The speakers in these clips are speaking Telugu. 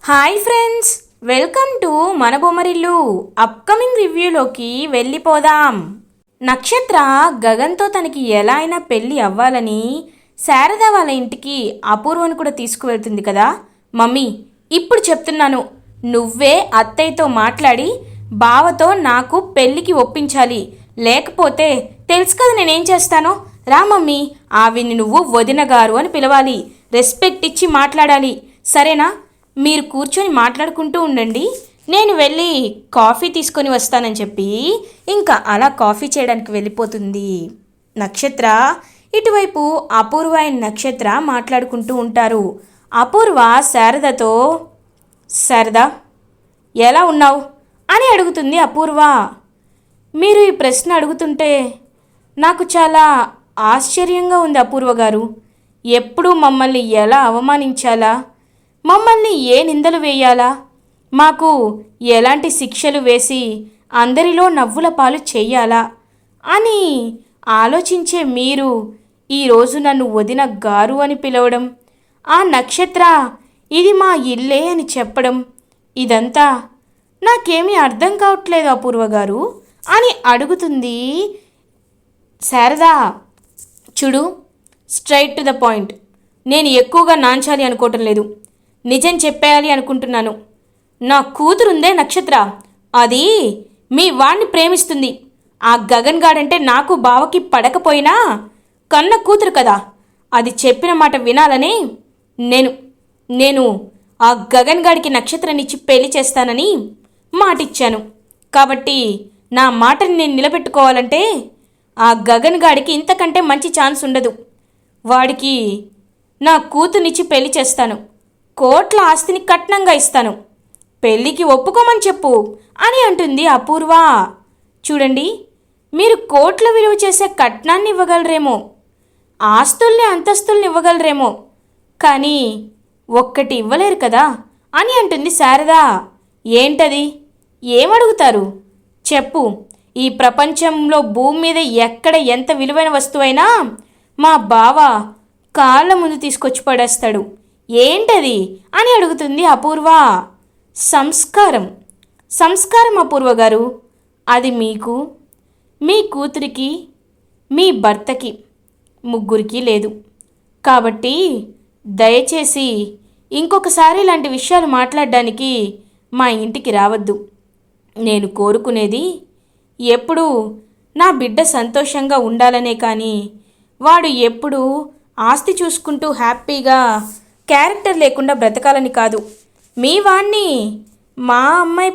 హాయ్ ఫ్రెండ్స్, వెల్కమ్ టు మన బొమ్మరిల్లు. అప్కమింగ్ రివ్యూలోకి వెళ్ళిపోదాం. నక్షత్ర గగన్తో తనకి ఎలా అయినా పెళ్ళి అవ్వాలని శారద వాళ్ళ ఇంటికి అపూర్వను కూడా తీసుకువెళ్తుంది కదా. మమ్మీ, ఇప్పుడు చెప్తున్నాను, నువ్వే అత్తయ్యతో మాట్లాడి బావతో నాకు పెళ్ళికి ఒప్పించాలి. లేకపోతే తెలుసు కదా నేనేం చేస్తానో. రా మమ్మీ, ఆవిని నువ్వు వదిన గారు అని పిలవాలి, రెస్పెక్ట్ ఇచ్చి మాట్లాడాలి, సరేనా? మీరు కూర్చొని మాట్లాడుకుంటూ ఉండండి, నేను వెళ్ళి కాఫీ తీసుకొని వస్తానని చెప్పి ఇంకా అలా కాఫీ చేయడానికి వెళ్ళిపోతుంది నక్షత్ర. ఇటువైపు అపూర్వ అండ్ నక్షత్ర మాట్లాడుకుంటూ ఉంటారు. అపూర్వ శారదతో, శారద ఎలా ఉన్నావు అని అడుగుతుంది అపూర్వ. మీరు ఈ ప్రశ్న అడుగుతుంటే నాకు చాలా ఆశ్చర్యంగా ఉంది అపూర్వ గారు. ఎప్పుడూ మమ్మల్ని ఎలా అవమానించాలా, మమ్మల్ని ఏ నిందలు వేయాలా, మాకు ఎలాంటి శిక్షలు వేసి అందరిలో నవ్వుల పాలు చెయ్యాలా అని ఆలోచించే మీరు ఈరోజు నన్ను వదిన గారు అని పిలవడం, ఆ నక్షత్ర ఇది మా ఇల్లే అని చెప్పడం, ఇదంతా నాకేమీ అర్థం కావట్లేదు అపూర్వ గారు అని అడుగుతుంది శారదా. చూడు, స్ట్రైట్ టు ద పాయింట్. నేను ఎక్కువగా నాంచాలి అనుకోవటం లేదు, నిజం చెప్పేయాలి అనుకుంటున్నాను. నా కూతురుందే నక్షత్ర, అది మీ వాణ్ణి ప్రేమిస్తుంది. ఆ గగన్ గాడంటే నాకు బావకి పడకపోయినా కన్న కూతురు కదా, అది చెప్పిన మాట వినాలని నేను ఆ గగన్ గాడికి నక్షత్రాన్నిచ్చి పెళ్లి చేస్తానని మాటిచ్చాను. కాబట్టి నా మాటని నేను నిలబెట్టుకోవాలంటే ఆ గగన్ గాడికి ఇంతకంటే మంచి ఛాన్స్ ఉండదు. వాడికి నా కూతుర్నిచ్చి పెళ్లి చేస్తాను, కోట్ల ఆస్తిని కట్నంగా ఇస్తాను, పెళ్ళికి ఒప్పుకోమని చెప్పు అని అంటుంది అపూర్వ. చూడండి, మీరు కోట్ల విలువ చేసే కట్నాన్ని ఇవ్వగలరేమో, ఆస్తుల్ని అంతస్తుల్ని ఇవ్వగలరేమో, కానీ ఒక్కటి ఇవ్వలేరు కదా అని అంటుంది శారద. ఏంటది? ఏమడుగుతారు చెప్పు. ఈ ప్రపంచంలో భూమి మీద ఎక్కడ ఎంత విలువైన వస్తువైనా మా బావ కాళ్ళ ముందు తీసుకొచ్చి పడేస్తాడు. ఏంటది అని అడుగుతుంది అపూర్వ. సంస్కారం అపూర్వ గారు. అది మీకు, మీ కూతురికి, మీ భర్తకి, ముగ్గురికి లేదు. కాబట్టి దయచేసి ఇంకొకసారి ఇలాంటి విషయాలు మాట్లాడడానికి మా ఇంటికి రావద్దు. నేను కోరుకునేది ఎప్పుడూ నా బిడ్డ సంతోషంగా ఉండాలనే, కానీ వాడు ఎప్పుడూ ఆస్తి చూసుకుంటూ హ్యాపీగా క్యారెక్టర్ లేకుండా బ్రతకాలని కాదు. మీ వాణ్ణి మా అమ్మాయి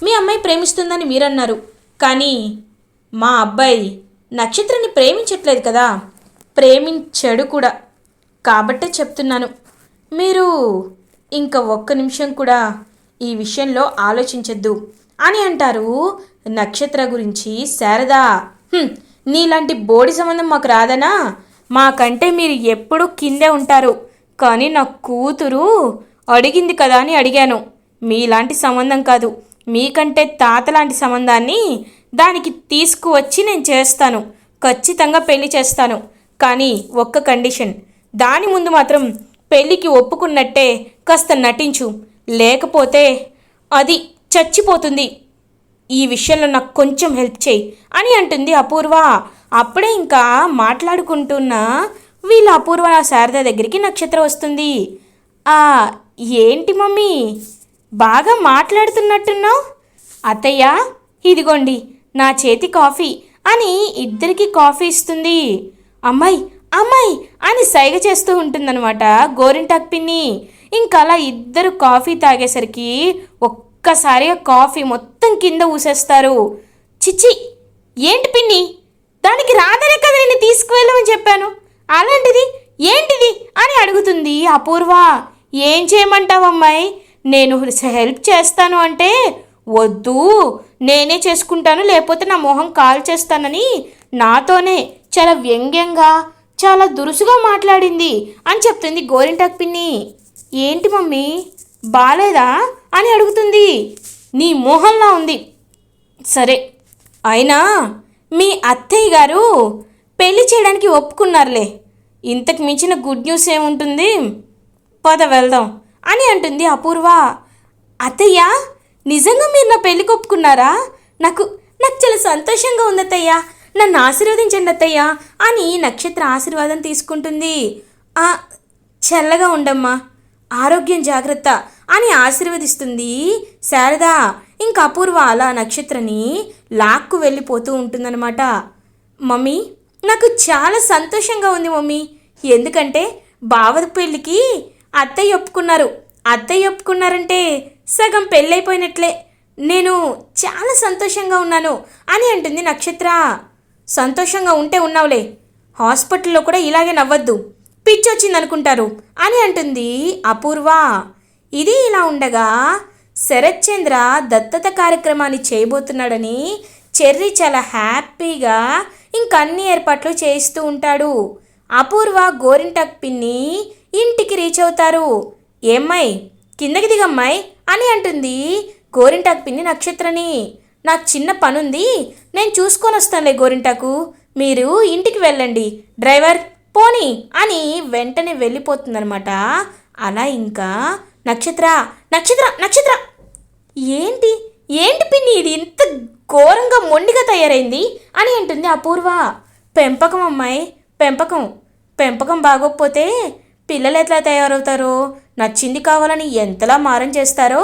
మీ అమ్మాయి ప్రేమిస్తుందని మీరన్నారు, కానీ మా అబ్బాయి నక్షత్రాన్ని ప్రేమించట్లేదు కదా, ప్రేమించడు కూడా. కాబట్టే చెప్తున్నాను, మీరు ఇంకా ఒక్క నిమిషం కూడా ఈ విషయంలో ఆలోచించద్దు అని అంటారు నక్షత్ర గురించి శారదా. నీలాంటి బోడి సంబంధం మాకు రాదనా? మాకంటే మీరు ఎప్పుడూ కిందే ఉంటారు, కానీ నా కూతురు అడిగింది కదా అని అడిగాను. మీలాంటి సంబంధం కాదు, మీకంటే తాతలాంటి సంబంధాన్ని దానికి తీసుకువచ్చి నేను చేస్తాను, ఖచ్చితంగా పెళ్లి చేస్తాను. కానీ ఒక్క కండిషన్, దాని ముందు మాత్రం పెళ్ళికి ఒప్పుకున్నట్టే కాస్త నటించు, లేకపోతే అది చచ్చిపోతుంది. ఈ విషయంలో నాకు కొంచెం హెల్ప్ చేయి అని అంటుంది అపూర్వ. అప్పుడే ఇంకా మాట్లాడుకుంటున్న వీళ్ళ అపూర్వ శారద దగ్గరికి నక్షత్ర వస్తుంది. ఏంటి మమ్మీ, బాగా మాట్లాడుతున్నట్టున్నావు? అత్తయ్య, ఇదిగోండి నా చేతి కాఫీ అని ఇద్దరికి కాఫీ ఇస్తుంది. అమ్మాయి అమ్మాయి అని సైగ చేస్తూ ఉంటుందన్నమాట గోరింటాకు పిన్ని. ఇంకా అలా ఇద్దరు కాఫీ తాగేసరికి ఒక్కసారిగా కాఫీ మొత్తం కింద ఊసేస్తారు. చిచ్చి, ఏంటి పిన్ని, దానికి రాదనే కదా నేను తీసుకువెళ్ళమని చెప్పాను, అలాంటిది ఏంటిది అని అడుగుతుంది అపూర్వ. ఏం చేయమంటావమ్మాయి, నేను హెల్ప్ చేస్తాను అంటే వద్దు, నేనే చేసుకుంటాను, లేకపోతే నా మొహం కాల్ చేస్తానని నాతోనే చాలా వ్యంగ్యంగా చాలా దురుసుగా మాట్లాడింది అని చెప్తుంది గోరింటాకు పిన్ని. ఏంటి మమ్మీ, బాలేదా అని అడుగుతుంది. నీ మొహంలా ఉంది. సరే, అయినా మీ అత్తయ్య గారు పెళ్లి చేయడానికి ఒప్పుకున్నారులే, ఇంతకు మించిన గుడ్ న్యూస్ ఏముంటుంది, పద వెళ్దాం అని అంటుంది అపూర్వ. అత్తయ్య, నిజంగా మీరు నా పెళ్లి ఒప్పుకున్నారా? నాకు నాకు చాలా సంతోషంగా ఉంది అత్తయ్య, నన్ను ఆశీర్వదించండి అత్తయ్య అని నక్షత్ర ఆశీర్వాదం తీసుకుంటుంది. చల్లగా ఉండమ్మా, ఆరోగ్యం జాగ్రత్త అని ఆశీర్వదిస్తుంది శారద. ఇంకా అపూర్వ అలా నక్షత్రని లాక్కు వెళ్ళిపోతూ ఉంటుందన్నమాట. మమ్మీ, నాకు చాలా సంతోషంగా ఉంది మమ్మీ, ఎందుకంటే బావ పెళ్ళికి అత్తయ్య ఒప్పుకున్నారు. అత్తయ్య ఒప్పుకున్నారంటే సగం పెళ్ళైపోయినట్లే. నేను చాలా సంతోషంగా ఉన్నాను అని అంటుంది నక్షత్ర. సంతోషంగా ఉంటే ఉన్నావులే, హాస్పిటల్లో కూడా ఇలాగే నవ్వద్దు, పిచ్చొచ్చిందనుకుంటారు అని అంటుంది అపూర్వ. ఇది ఇలా ఉండగా శరత్చంద్ర దత్తత కార్యక్రమాన్ని చేయబోతున్నాడని చెర్రీ చాలా హ్యాపీగా ఇంకన్ని ఏర్పాట్లు చేయిస్తూ ఉంటాడు. అపూర్వ గోరింటాక్ పిన్ని ఇంటికి రీచ్ అవుతారు. ఏమ్మాయి, కిందకి దిగమ్మాయి అని అంటుంది గోరింటాకు పిన్ని నక్షత్రని. నాకు చిన్న పనుంది, నేను చూసుకొని వస్తానులే గోరింటాకు, మీరు ఇంటికి వెళ్ళండి, డ్రైవర్ పోనీ అని వెంటనే వెళ్ళిపోతుందనమాట. అలా ఇంకా నక్షత్ర నక్షత్ర నక్షత్ర ఏంటి ఏంటి పిన్ని ఇది ఇంత ఘోరంగా మొండిగా తయారైంది అని అంటుంది అపూర్వ. పెంపకం అమ్మాయి, పెంపకం పెంపకం బాగోకపోతే పిల్లలు ఎట్లా తయారవుతారో, నచ్చింది కావాలని ఎంతలా మారం చేస్తారో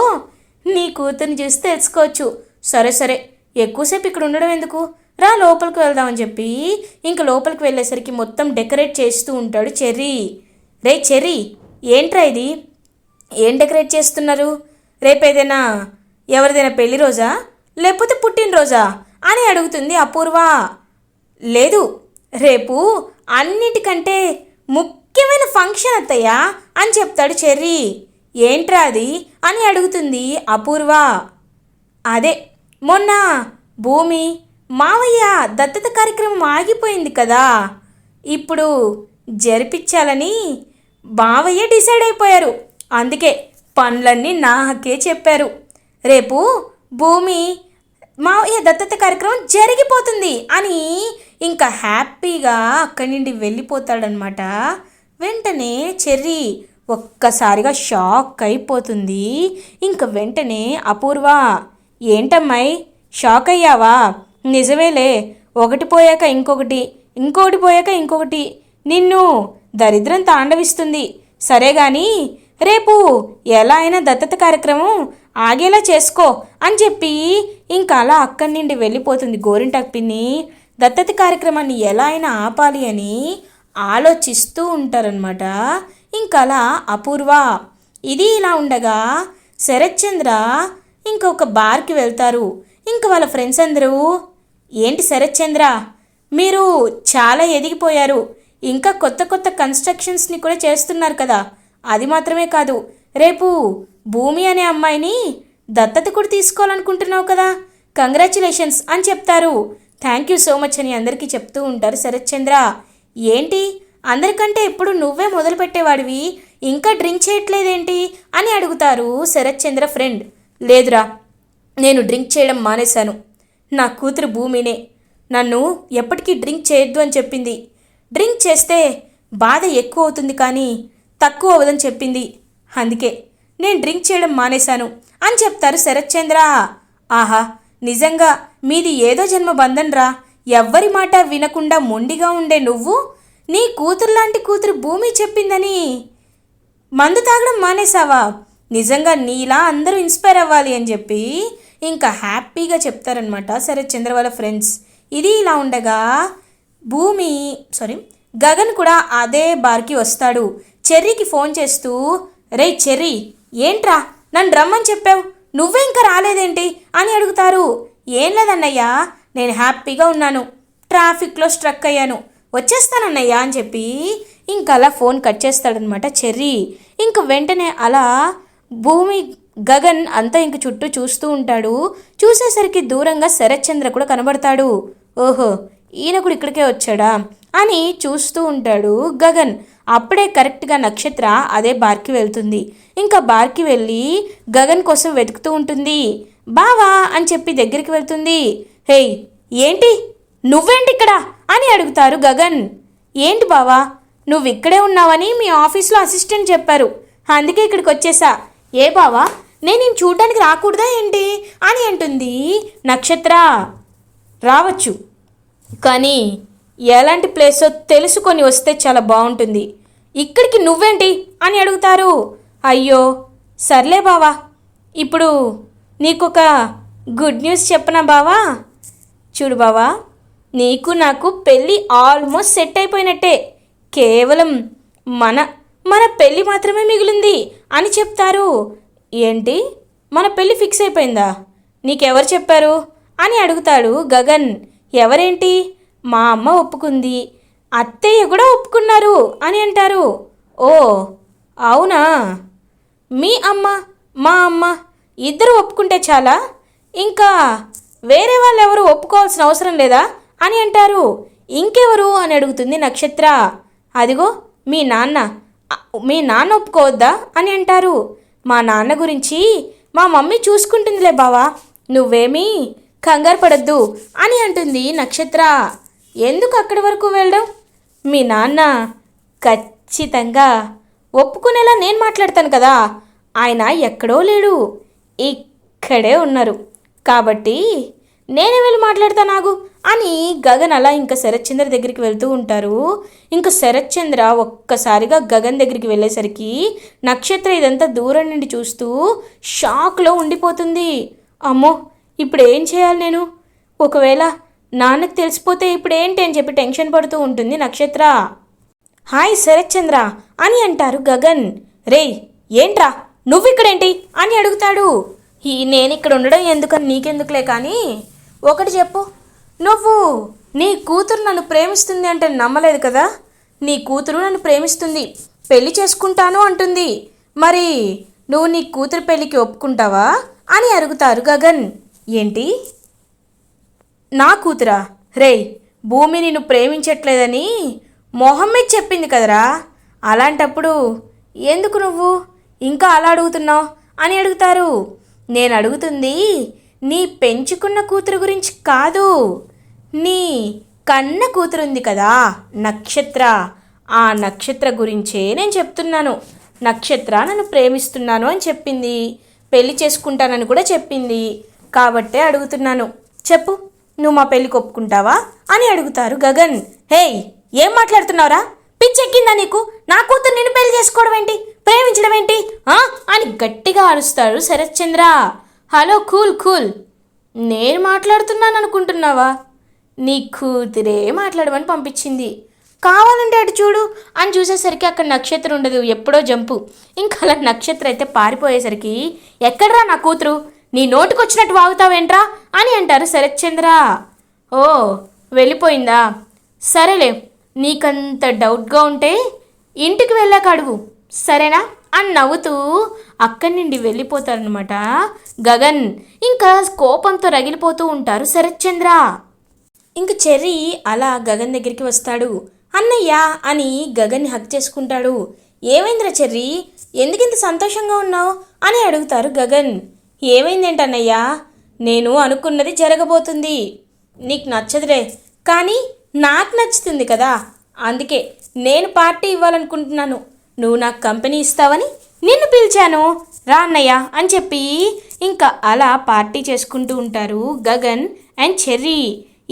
నీ కూతుర్ని చూసి తెలుసుకోవచ్చు. సరే సరే, ఎక్కువసేపు ఇక్కడ ఉండడం ఎందుకు, రా లోపలికి వెళ్దామని చెప్పి ఇంక లోపలికి వెళ్ళేసరికి మొత్తం డెకరేట్ చేస్తూ ఉంటాడు చెర్రీ. రే చెర్రీ, ఏంట్రా ఇది, ఏం డెకరేట్ చేస్తున్నారు? రేపేదైనా ఎవరిదైనా పెళ్లి రోజా లేకపోతే పుట్టినరోజా అని అడుగుతుంది అపూర్వ. లేదు, రేపు అన్నిటికంటే ముఖ్యమైన ఫంక్షన్ అత్తయ్యా అని చెప్తాడు చెర్రీ. ఏంట్రా అది అని అడుగుతుంది అపూర్వ. అదే మొన్న భూమి మావయ్య దత్తత కార్యక్రమం ఆగిపోయింది కదా, ఇప్పుడు జరిపించాలని మావయ్య డిసైడ్ అయిపోయారు. అందుకే పనులన్నీ నాకే చెప్పారు. రేపు భూమి మావయ్య దత్తత కార్యక్రమం జరిగిపోతుంది అని ఇంకా హ్యాపీగా అక్కడి నుండి వెళ్ళిపోతాడనమాట. వెంటనే చెర్రీ ఒక్కసారిగా షాక్ అయిపోతుంది. ఇంక వెంటనే అపూర్వ, ఏంటమ్మాయి షాక్ అయ్యావా? నిజమేలే, ఒకటి పోయాక ఇంకొకటి, ఇంకొకటి పోయాక ఇంకొకటి, నిన్ను దరిద్రం తాండవిస్తుంది. సరే కానీ రేపు ఎలా అయినా దత్తత కార్యక్రమం ఆగేలా చేసుకో అని చెప్పి ఇంకా అలా అక్కడి నుండి వెళ్ళిపోతుంది గోరింటాకు పిన్ని. దత్తత కార్యక్రమాన్ని ఎలా అయినా ఆపాలి అని ఆలోచిస్తూ ఉంటారనమాట. ఇంకా అలా అపూర్వ. ఇది ఇలా ఉండగా శరత్చంద్ర ఇంకొక బార్కి వెళ్తారు. ఇంక వాళ్ళ ఫ్రెండ్స్ అందరూ, ఏంటి శరత్చంద్ర, మీరు చాలా ఎదిగిపోయారు, ఇంకా కొత్త కొత్త కన్స్ట్రక్షన్స్ని కూడా చేస్తున్నారు కదా, అది మాత్రమే కాదు రేపు భూమి అనే అమ్మాయిని దత్తత కూడా తీసుకోవాలనుకుంటున్నావు కదా, కంగ్రాచులేషన్స్ అని చెప్తారు. థ్యాంక్ యూ సో మచ్ అని అందరికీ చెప్తూ ఉంటారు శరత్చంద్ర. ఏంటి అందరికంటే ఎప్పుడు నువ్వే మొదలు పెట్టేవాడివి, ఇంకా డ్రింక్ చేయట్లేదేంటి అని అడుగుతారు శరత్చంద్ర ఫ్రెండ్. లేదురా, నేను డ్రింక్ చేయడం మానేశాను. నా కూతురు భూమినే నన్ను ఎప్పటికీ డ్రింక్ చేయొద్దు అని చెప్పింది. డ్రింక్ చేస్తే బాధ ఎక్కువ అవుతుంది కానీ తక్కువ అవ్వదని చెప్పింది. అందుకే నేను డ్రింక్ చేయడం మానేశాను అని చెప్తారు శరత్చంద్ర. ఆహా, నిజంగా మీది ఏదో జన్మ బంధం రా. ఎవ్వరి మాట వినకుండా మొండిగా ఉండే నువ్వు నీ కూతురు లాంటి కూతురు భూమి చెప్పిందని మందు తాగడం మానేసావా? నిజంగా నీలా అందరూ ఇన్స్పైర్ అవ్వాలి అని చెప్పి ఇంకా హ్యాపీగా చెప్తారనమాట శరత్చంద్ర వాళ్ళ ఫ్రెండ్స్. ఇది ఇలా ఉండగా గగన్ కూడా అదే బార్కి వస్తాడు. చెర్రీకి ఫోన్ చేస్తూ, రే చెర్రీ, ఏంట్రా నన్ను రమ్మని చెప్పావు, నువ్వే ఇంకా రాలేదేంటి అని అడుగుతారు. ఏం లేదన్నయ్యా, నేను హ్యాపీగా ఉన్నాను, ట్రాఫిక్లో స్ట్రక్ అయ్యాను, వచ్చేస్తానన్నయ్యా అని చెప్పి ఇంక అలా ఫోన్ కట్ చేస్తాడనమాట చెర్రీ. ఇంక వెంటనే అలా గగన్ అంతా ఇంక చుట్టూ చూస్తూ ఉంటాడు. చూసేసరికి దూరంగా శరత్చంద్ర కూడా కనబడతాడు. ఓహో, ఈయన కూడా ఇక్కడికే వచ్చాడా అని చూస్తూ ఉంటాడు గగన్. అప్పుడే కరెక్ట్గా నక్షత్ర అదే బార్కి వెళ్తుంది. ఇంకా బార్కి వెళ్ళి గగన్ కోసం వెతుకుతూ ఉంటుంది. బావా అని చెప్పి దగ్గరికి వెళ్తుంది. హేయ్, ఏంటి నువ్వేంటి ఇక్కడ అని అడుగుతారు గగన్. ఏంటి బావా, నువ్వు ఇక్కడే ఉన్నావని మీ ఆఫీస్లో అసిస్టెంట్ చెప్పారు, అందుకే ఇక్కడికి వచ్చేసా. ఏ బావా, నేను చూడడానికి రాకూడదా ఏంటి అని అంటుంది నక్షత్ర. రావచ్చు, కానీ ఎలాంటి ప్లేసో తెలుసుకొని వస్తే చాలా బాగుంటుంది. ఇక్కడికి నువ్వేంటి అని అడుగుతారు. అయ్యో సర్లే బావా, ఇప్పుడు నీకొక గుడ్ న్యూస్ చెప్పనా బావా? చూడు బావా, నీకు నాకు పెళ్ళి ఆల్మోస్ట్ సెట్ అయిపోయినట్టే. కేవలం మన మన పెళ్ళి మాత్రమే మిగిలింది అని చెప్తారు. ఏంటి, మన పెళ్ళి ఫిక్స్ అయిపోయిందా? నీకెవరు చెప్పారు అని అడుగుతాడు గగన్. ఎవరేంటి, మా అమ్మ ఒప్పుకుంది, అత్తయ్య కూడా ఒప్పుకున్నారు అని అంటారు. ఓ అవునా, మీ అమ్మ మా అమ్మ ఇద్దరు ఒప్పుకుంటే చాలా, ఇంకా వేరే వాళ్ళు ఎవరు ఒప్పుకోవాల్సిన అవసరం లేదా అని అంటారు. ఇంకెవరు అని అడుగుతుంది నక్షత్ర. అదిగో మీ నాన్న ఒప్పుకోవద్దా అని అంటారు. మా నాన్న గురించి మా మమ్మీ చూసుకుంటుందిలే బావా, నువ్వేమీ కంగారు పడద్దు అని అంటుంది నక్షత్ర. ఎందుకు అక్కడి వరకు వెళ్ళడం? మీ నాన్న ఖచ్చితంగా ఒప్పుకునేలా నేను మాట్లాడతాను కదా. ఆయన ఎక్కడో లేడు, ఇక్కడే ఉన్నారు, కాబట్టి నేనే వెళ్ళి మాట్లాడతాను ఆగు అని గగన్ అలా ఇంకా శరత్చంద్ర దగ్గరికి వెళ్తూ ఉంటారు. ఇంకా శరత్చంద్ర ఒక్కసారిగా గగన్ దగ్గరికి వెళ్ళేసరికి నక్షత్ర ఇదంతా దూరం నుండి చూస్తూ షాక్లో ఉండిపోతుంది. అమ్మో, ఇప్పుడు ఏం చేయాలి నేను? ఒకవేళ నాన్నకు తెలిసిపోతే ఇప్పుడు ఏంటి అని చెప్పి టెన్షన్ పడుతూ ఉంటుంది నక్షత్ర. హాయ్ శరత్చంద్ర అని అంటారు గగన్. రేయ్ ఏంట్రా నువ్విక్కడేంటి అని అడుగుతాడు. నేను ఇక్కడ ఉండడం ఎందుకని నీకెందుకులే, కానీ ఒకటి చెప్పు, నువ్వు నీ కూతురు నన్ను ప్రేమిస్తుంది అంటే నమ్మలేదు కదా. నీ కూతురు నన్ను ప్రేమిస్తుంది, పెళ్లి చేసుకుంటాను అంటుంది. మరి నువ్వు నీ కూతురు పెళ్ళికి ఒప్పుకుంటావా అని అడుగుతారు గగన్. ఏంటి, నా కూతురా? రేయ్, భూమి నిన్ను ప్రేమించట్లేదని మొహం మీద చెప్పింది కదరా, అలాంటప్పుడు ఎందుకు నువ్వు ఇంకా అలా అడుగుతున్నావు అని అడుగుతారు. నేను అడుగుతుంది నీ పెంచుకున్న కూతురు గురించి కాదు, నీ కన్న కూతురుంది కదా నక్షత్ర, ఆ నక్షత్ర గురించే నేను చెప్తున్నాను. నక్షత్ర నన్ను ప్రేమిస్తున్నాను అని చెప్పింది, పెళ్లి చేసుకుంటానని కూడా చెప్పింది, కాబట్టే అడుగుతున్నాను. చెప్పు, నువ్వు మా పెళ్ళికి ఒప్పుకుంటావా అని అడుగుతారు గగన్. హేయ్, ఏం మాట్లాడుతున్నావురా? పిచ్చెక్కిందా నీకు? నా కూతురు నిన్ను పెళ్లి చేసుకోవడం ఏంటి, ప్రేమించడం ఏంటి అని గట్టిగా అరుస్తాడు శరత్చంద్ర. హలో, కూల్ కూల్, నేను మాట్లాడుతున్నాను అనుకుంటున్నావా? నీ కూతురే మాట్లాడమని పంపించింది, కావాలంటే అటు చూడు అని చూసేసరికి అక్కడ నక్షత్రం ఉండదు, ఎప్పుడో జంపు. ఇంకా అలా నక్షత్రం అయితే పారిపోయేసరికి ఎక్కడ్రా నా కూతురు, నీ నోటికొచ్చినట్టు వాగుతావేంట్రా అని అంటారు శరత్చంద్ర. ఓ వెళ్ళిపోయిందా, సరేలే, నీకంత డౌట్గా ఉంటే ఇంటికి వెళ్ళాక అడుగు సరేనా అని నవ్వుతూ అక్కడి నుండి వెళ్ళిపోతారనమాట గగన్. ఇంకా కోపంతో రగిలిపోతూ ఉంటారు శరత్చంద్ర. ఇంక చెర్రీ అలా గగన్ దగ్గరికి వస్తాడు. అన్నయ్య అని గగన్ని హక్ చేసుకుంటాడు. ఏమైందిరా చెర్రీ, ఎందుకింత సంతోషంగా ఉన్నావు అని అడుగుతారు గగన్. ఏమైందేంటన్నయ్యా, నేను అనుకున్నది జరగబోతుంది. నీకు నచ్చదులే, కానీ నాకు నచ్చుతుంది కదా, అందుకే నేను పార్టీ ఇవ్వాలనుకుంటున్నాను. నువ్వు నాకు కంపెనీ ఇస్తావని నిన్ను పిలిచాను, రా అన్నయ్య అని చెప్పి ఇంకా అలా పార్టీ చేసుకుంటూ ఉంటారు గగన్ అండ్ చెర్రీ.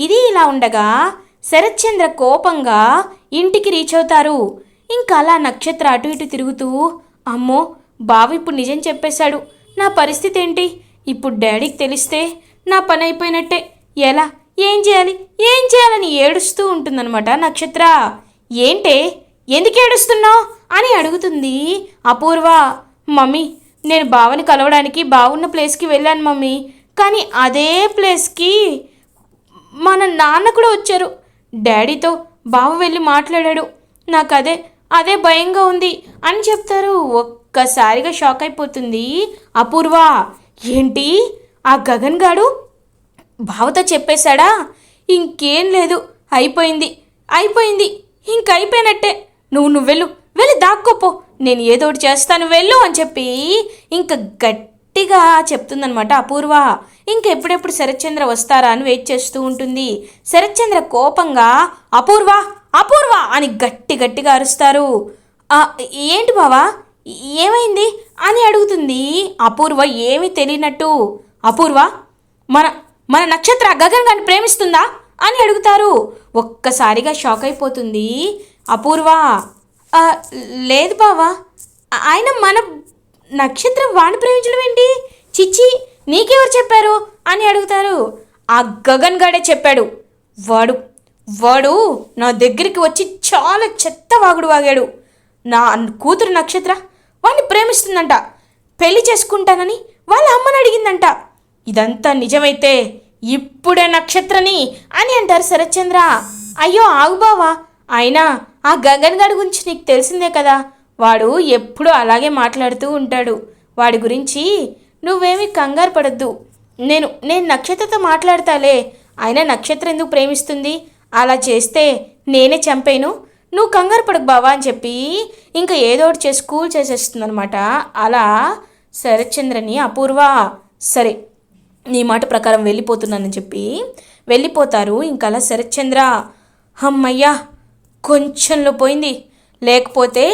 ఇది ఇలా ఉండగా శరత్చంద్ర కోపంగా ఇంటికి రీచ్ అవుతారు. ఇంకా అలా నక్షత్ర అటు ఇటు తిరుగుతూ, అమ్మో బావ ఇప్పుడు నిజం చెప్పేశాడు, నా పరిస్థితి ఏంటి, ఇప్పుడు డాడీకి తెలిస్తే నా పని అయిపోయినట్టే, ఎలా, ఏం చేయాలని ఏడుస్తూ ఉంటుందన్నమాట నక్షత్ర. ఏంటే, ఎందుకు ఏడుస్తున్నావు అని అడుగుతుంది అపూర్వ. మమ్మీ, నేను బావని కలవడానికి బావున్న ప్లేస్కి వెళ్ళాను మమ్మీ, కానీ అదే ప్లేస్కి మన నాన్న కూడా వచ్చారు, డాడీతో బావ వెళ్ళి మాట్లాడాడు, నాకు అదే భయంగా ఉంది అని చెప్తారు. ఒక్కసారిగా షాక్ అయిపోతుంది అపూర్వ. ఏంటి, ఆ గగన్ గాడు బావతో చెప్పేశాడా? ఇంకేం లేదు, అయిపోయింది, ఇంకైపోయినట్టే, నువ్వు వెళ్ళి దాక్కోపో, నేను ఏదో ఒకటి చేస్తాను వెళ్ళు అని చెప్పి ఇంకా గట్టిగా చెప్తుందనమాట అపూర్వ. ఇంకెప్పుడెప్పుడు శరత్చంద్ర వస్తారా అని వెయిట్ చేస్తూ ఉంటుంది. శరత్చంద్ర కోపంగా అపూర్వ అని గట్టిగా అరుస్తారు. ఏంటి బావా, ఏమైంది అని అడుగుతుంది అపూర్వ ఏమీ తెలియనట్టు, అపూర్వ మన మన నక్షత్ర గగన్ గారిని ప్రేమిస్తుందా అని అడుగుతారు. ఒక్కసారిగా షాక్ అయిపోతుంది అపూర్వ. లేదు బావా, ఆయన మన నక్షత్రం వాడిని ప్రేమించడం ఏంటి, చిచ్చి నీకెవరు చెప్పారు అని అడుగుతారు. ఆ గగన్ గాడే చెప్పాడు. వాడు వాడు నా దగ్గరికి వచ్చి చాలా చెత్త వాగుడు వాగాడు. నా కూతురు నక్షత్ర వాడిని ప్రేమిస్తుందంట, పెళ్లి చేసుకుంటానని వాళ్ళ అమ్మని అడిగిందంట. ఇదంతా నిజమైతే ఇప్పుడే నక్షత్రని అని అంటారు శరత్చంద్ర. అయ్యో ఆగు బావా, అయినా ఆ గగన్ గాడి గురించి నీకు తెలిసిందే కదా, వాడు ఎప్పుడూ అలాగే మాట్లాడుతూ ఉంటాడు. వాడి గురించి నువ్వేమీ కంగారు పడద్దు, నేను నక్షత్రతో మాట్లాడతాలే. అయినా నక్షత్రం ఎందుకు ప్రేమిస్తుంది, అలా చేస్తే నేనే చంపేను, నువ్వు కంగారు పడకు బావా అని చెప్పి ఇంకా ఏదో ఒకటి చేసి కూల్ చేసేస్తుంది అనమాట. అలా శరత్చంద్రని అపూర్వ సరే నీ మాట ప్రకారం వెళ్ళిపోతున్నానని చెప్పి వెళ్ళిపోతారు. ఇంకా అలా శరత్చంద్ర అమ్మయ్యా కొంచెంలో పోయింది, లేకపోతే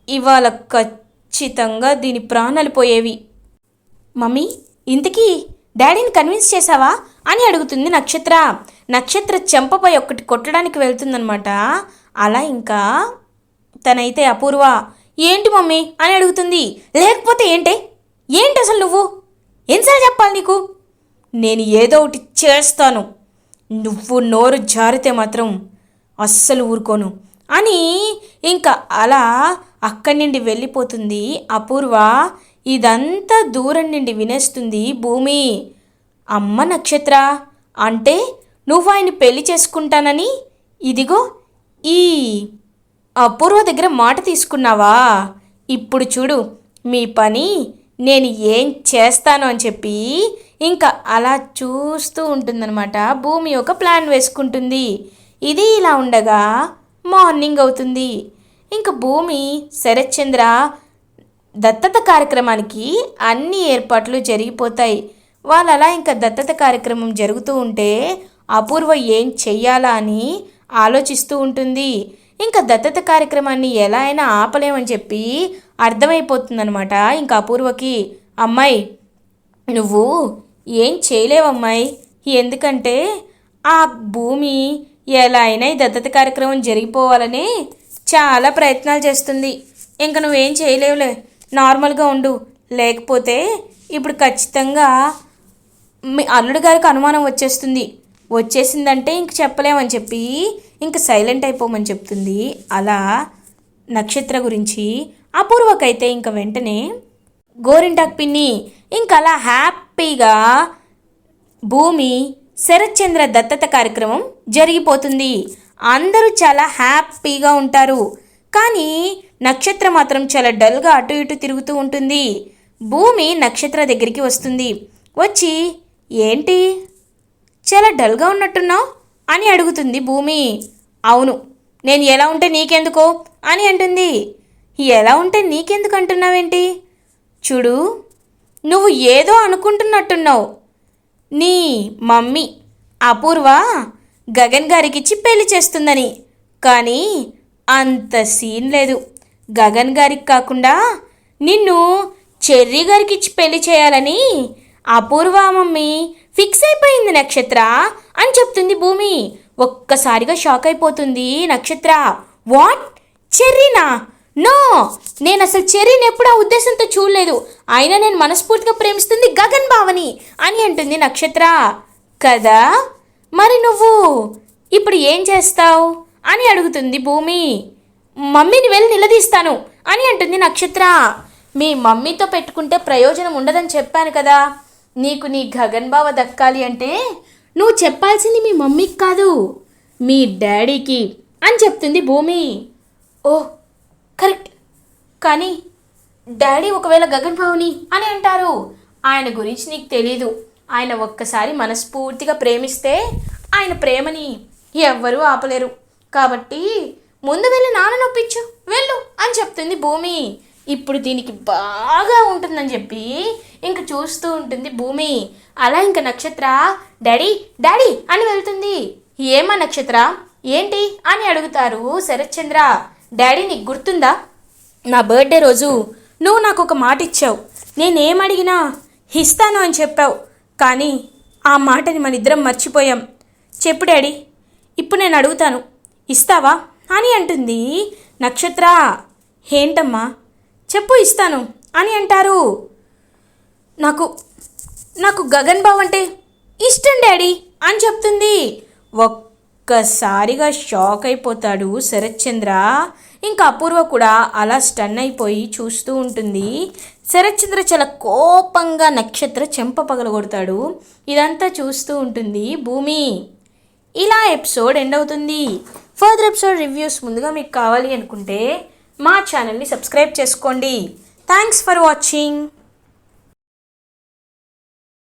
ఇవాళ ఖచ్చితంగా దీని ప్రాణాలు పోయేవి. మమ్మీ ఇంతకీ డాడీని కన్విన్స్ చేసావా అని అడుగుతుంది నక్షత్ర. నక్షత్ర చెంపపై ఒక్కటి కొట్టడానికి వెళ్తుందనమాట. అలా ఇంకా తనైతే అపూర్వ ఏంటి మమ్మీ అని అడుగుతుంది. లేకపోతే ఏంటి అసలు నువ్వు ఎన్నిసార్లు చెప్పాలి నీకు, నేను ఏదో ఒకటి చేస్తాను, నువ్వు నోరు జారితే మాత్రం అస్సలు ఊరుకోను అని ఇంకా అలా అక్కడి నుండి వెళ్ళిపోతుంది అపూర్వ. ఇదంతా దూరం నుండి వినేస్తుంది భూమి. అమ్మ నక్షత్ర, అంటే నువ్వు ఆయన్ని పెళ్లి చేసుకుంటానని ఇదిగో ఈ అపూర్వ దగ్గర మాట తీసుకున్నావా, ఇప్పుడు చూడు మీ పని నేను ఏం చేస్తాను అని చెప్పి ఇంకా అలా చూస్తూ ఉంటుందన్నమాట. భూమి ఒక ప్లాన్ వేసుకుంటుంది. ఇది ఇలా ఉండగా మార్నింగ్ అవుతుంది. ఇంకా భూమి శరత్చంద్ర దత్తత కార్యక్రమానికి అన్ని ఏర్పాట్లు జరిగిపోతాయి. వాళ్ళు అలా ఇంకా దత్తత కార్యక్రమం జరుగుతూ ఉంటే అపూర్వ ఏం చెయ్యాలా అని ఆలోచిస్తూ ఉంటుంది. ఇంకా దత్తత కార్యక్రమాన్ని ఎలా అయినా ఆపలేమని చెప్పి అర్థమైపోతుందనమాట ఇంకా అపూర్వకి. అమ్మాయి నువ్వు ఏం చేయలేవమ్మాయి, ఎందుకంటే ఆ భూమి ఎలా అయినా ఈ దత్తత కార్యక్రమం జరిగిపోవాలని చాలా ప్రయత్నాలు చేస్తుంది. ఇంకా నువ్వేం చేయలేవులే, నార్మల్గా ఉండు, లేకపోతే ఇప్పుడు ఖచ్చితంగా మీ అల్లుడి గారికి అనుమానం వచ్చేసిందంటే ఇంక చెప్పలేమని చెప్పి ఇంక సైలెంట్ అయిపోమని చెప్తుంది. అలా నక్షత్ర గురించి అపూర్వకైతే ఇంక వెంటనే గోరింటాకు పిన్ని ఇంక అలా హ్యాపీగా భూమి శరత్చంద్ర దత్తత కార్యక్రమం జరిగిపోతుంది. అందరూ చాలా హ్యాపీగా ఉంటారు. కానీ నక్షత్ర మాత్రం చాలా డల్గా అటు ఇటు తిరుగుతూ ఉంటుంది. భూమి నక్షత్ర దగ్గరికి వస్తుంది. వచ్చి ఏంటి చాలా డల్గా ఉన్నట్టున్నావు అని అడుగుతుంది భూమి. అవును, నేను ఎలా ఉంటే నీకెందుకో అని అంటుంది. ఎలా ఉంటే నీకెందుకు అంటున్నావేంటి, చూడు నువ్వు ఏదో అనుకుంటున్నట్టున్నావు. నీ మమ్మీ అపూర్వ గగన్ గారికిచ్చి పెళ్లి చేస్తుందని, కానీ అంత సీన్ లేదు. గగన్ గారికి కాకుండా నిన్ను చెర్రీ గారికి ఇచ్చి పెళ్లి చేయాలని అపూర్వ మమ్మీ ఫిక్స్ అయిపోయింది నక్షత్ర అని చెప్తుంది భూమి. ఒక్కసారిగా షాక్ అయిపోతుంది నక్షత్ర. వాట్, చెర్రీనా? నో, నేను అసలు చెర్రీని ఎప్పుడు ఆ ఉద్దేశంతో చూడలేదు. అయినా నేను మనస్ఫూర్తిగా ప్రేమిస్తుంది గగన్ బావని అని అంటుంది నక్షత్ర. కదా, మరి నువ్వు ఇప్పుడు ఏం చేస్తావు అని అడుగుతుంది భూమి. మమ్మీని వెళ్ళి నిలదీస్తాను అని అంటుంది నక్షత్ర. మీ మమ్మీతో పెట్టుకుంటే ప్రయోజనం ఉండదని చెప్పాను కదా, నీకు నీ గగన్ బావ దక్కాలి అంటే నువ్వు చెప్పాల్సింది మీ మమ్మీకి కాదు మీ డాడీకి అని చెప్తుంది భూమి. ఓ కరెక్ట్, కానీ డాడీ ఒకవేళ గగన్ బావుని అని అంటారు. ఆయన గురించి నీకు తెలీదు. ఆయన ఒక్కసారి మనస్ఫూర్తిగా ప్రేమిస్తే ఆయన ప్రేమని ఎవ్వరూ ఆపలేరు. కాబట్టి ముందు వెళ్ళి నాన్న నొప్పించు వెళ్ళు అని చెప్తుంది భూమి. ఇప్పుడు దీనికి బాగా ఉంటుందని చెప్పి ఇంక చూస్తూ ఉంటుంది భూమి. అలా ఇంక నక్షత్ర డాడీ డాడీ అని వెళ్తుంది. ఏమా నక్షత్ర ఏంటి అని అడుగుతారు శరత్చంద్ర. డాడీ నీకు గుర్తుందా, నా బర్త్డే రోజు నువ్వు నాకు ఒక మాట ఇచ్చావు, నేనేమడిగినా ఇస్తాను అని చెప్పావు, కానీ ఆ మాటని మన ఇద్దరం మర్చిపోయాం. చెప్పు డాడీ, ఇప్పుడు నేను అడుగుతాను, ఇస్తావా అని అంటుంది నక్షత్ర. ఏంటమ్మా చెప్పు, ఇస్తాను అని అంటారు. నాకు నాకు గగన్ బావ అంటే ఇష్టం డాడీ అని చెప్తుంది. ఒక్కసారిగా షాక్ అయిపోతాడు శరత్చంద్ర. ఇంకా అపూర్వ కూడా అలా స్టన్ అయిపోయి చూస్తూ ఉంటుంది. శరత్చంద్ర చాలా కోపంగా నక్షత్ర చెంప పగలగొడతాడు. ఇదంతా చూస్తూ ఉంటుంది భూమి. ఇలా ఎపిసోడ్ ఎండ్ అవుతుంది. ఫర్దర్ ఎపిసోడ్ రివ్యూస్ ముందుగా మీకు కావాలి అనుకుంటే మా ఛానల్ని సబ్స్క్రైబ్ చేసుకోండి. Thanks for watching.